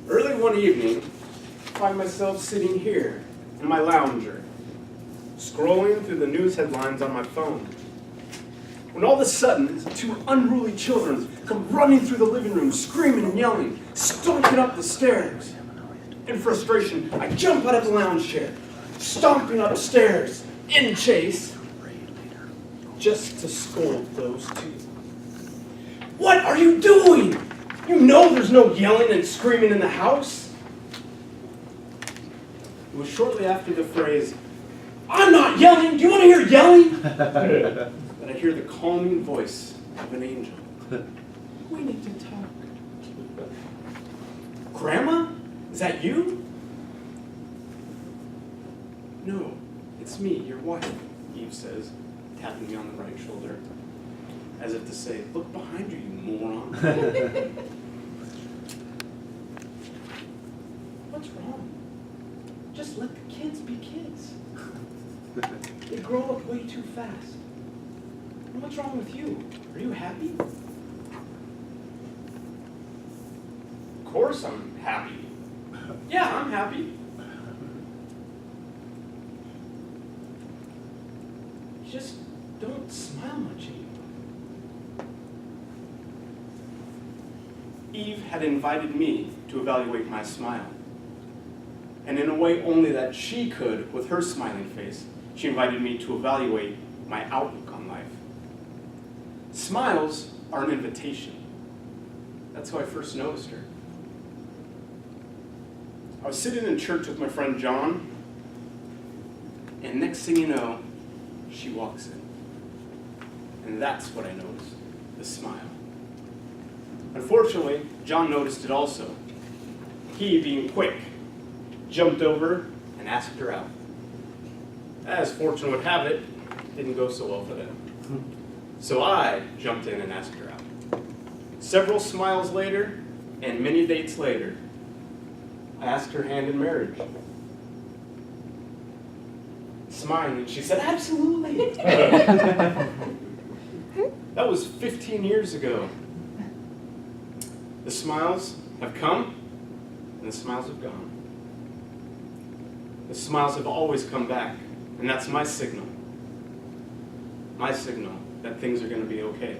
Early one evening, I find myself sitting here in my lounger, scrolling through the news headlines on my phone. When all of a sudden, two unruly children come running through the living room, screaming and yelling, stomping up the stairs. In frustration, I jump out of the lounge chair, stomping upstairs, in chase, just to scold those two. What are you doing? You know there's no yelling and screaming in the house. It was shortly after the phrase, "I'm not yelling, do you want to hear yelling?" that I hear the calming voice of an angel. "We need to talk." "Grandma, is that you?" "No, it's me, your wife," Eve says, tapping me on the right shoulder, as if to say, "Look behind you, you moron." "What's wrong? Just let the kids be kids. They grow up way too fast. And what's wrong with you? Are you happy?" "Of course I'm happy. Yeah, I'm happy." "You just don't smile much anymore." Eve had invited me to evaluate my smile. And in a way only that she could, with her smiling face, she invited me to evaluate my outlook on life. Smiles are an invitation. That's how I first noticed her. I was sitting in church with my friend John, and next thing you know, she walks in. And that's what I noticed, the smile. Unfortunately, John noticed it also. He, being quick, jumped over and asked her out. As fortune would have it, didn't go so well for them. So I jumped in and asked her out. Several smiles later, and many dates later, I asked her hand in marriage. Smiling, she said, "Absolutely." That was 15 years ago. The smiles have come, and the smiles have gone. The smiles have always come back, and that's my signal. My signal that things are going to be okay.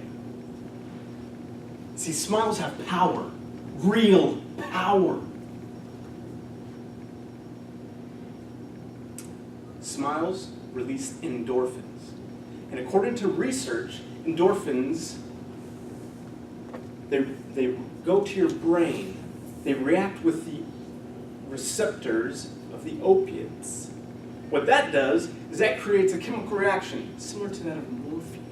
See, smiles have power, real power. Smiles release endorphins. And according to research, endorphins, they go to your brain. They react with the receptors of the opiates. What that does is that creates a chemical reaction similar to that of morphine,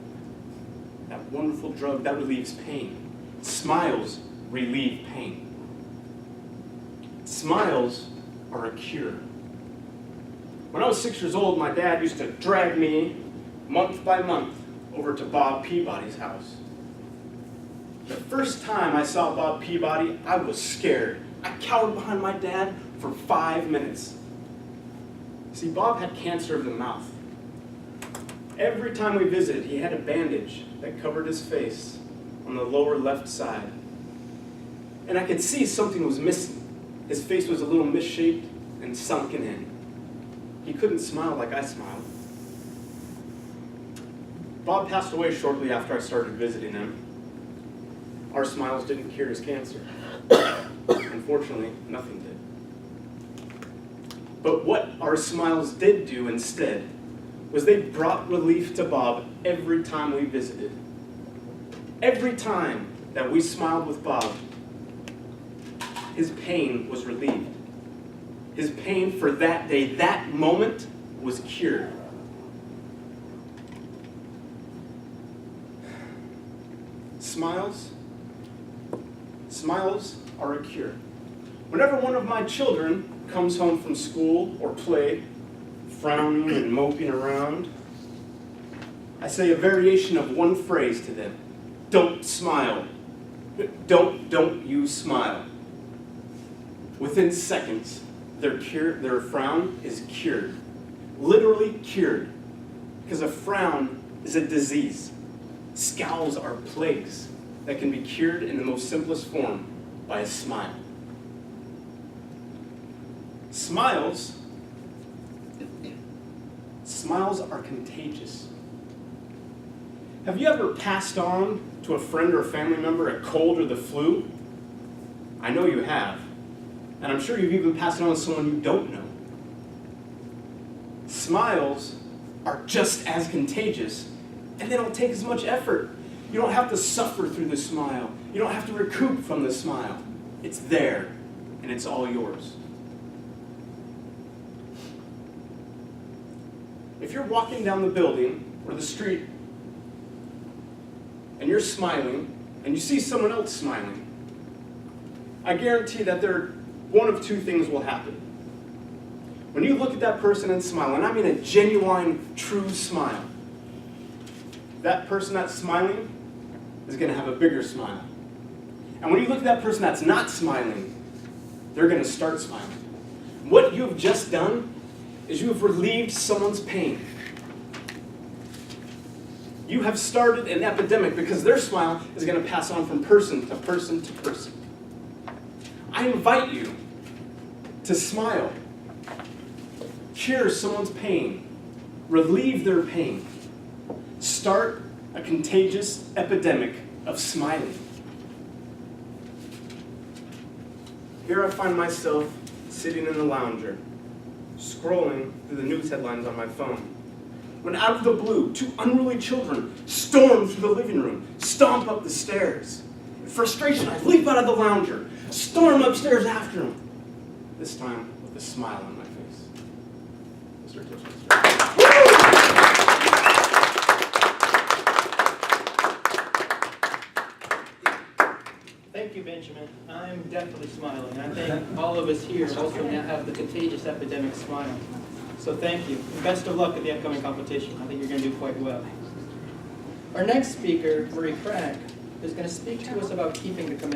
that wonderful drug that relieves pain. Smiles relieve pain. Smiles are a cure. When I was 6 years old, my dad used to drag me month by month over to Bob Peabody's house. The first time I saw Bob Peabody, I was scared. I cowered behind my dad for 5 minutes. See, Bob had cancer of the mouth. Every time we visited, he had a bandage that covered his face on the lower left side. And I could see something was missing. His face was a little misshaped and sunken in. He couldn't smile like I smiled. Bob passed away shortly after I started visiting him. Our smiles didn't cure his cancer. Unfortunately, nothing did. But what our smiles did do instead was they brought relief to Bob every time we visited. Every time that we smiled with Bob, his pain was relieved. His pain for that day, that moment, was cured. Smiles are a cure. Whenever one of my children comes home from school or play, frowning and moping around, I say a variation of one phrase to them. Don't smile. Don't you smile. Within seconds, their frown is cured. Literally cured. Because a frown is a disease. Scowls are plagues that can be cured in the most simplest form by a smile. Smiles are contagious. Have you ever passed on to a friend or a family member a cold or the flu? I know you have. And I'm sure you've even passed it on to someone you don't know. Smiles are just as contagious, and they don't take as much effort. You don't have to suffer through the smile. You don't have to recoup from the smile. It's there, and it's all yours. If you're walking down the building or the street, and you're smiling, and you see someone else smiling, I guarantee that one of two things will happen. When you look at that person and smile, and I mean a genuine, true smile, that person that's smiling is going to have a bigger smile. And when you look at that person that's not smiling, they're going to start smiling. What you have just done is you have relieved someone's pain. You have started an epidemic because their smile is going to pass on from person to person to person. I invite you to smile. Cure someone's pain. Relieve their pain. Start a contagious epidemic of smiling. Here I find myself sitting in the lounger, scrolling through the news headlines on my phone, when out of the blue, two unruly children storm through the living room, stomp up the stairs. In frustration, I leap out of the lounger, storm upstairs after them, this time with a smile on my face. Mr. Toastmaster. Thank you, Benjamin. I'm definitely smiling. I think all of us here also now have the contagious epidemic smile. So thank you. And best of luck at the upcoming competition. I think you're going to do quite well. Our next speaker, Marie Craig, is going to speak to us about keeping the commitment.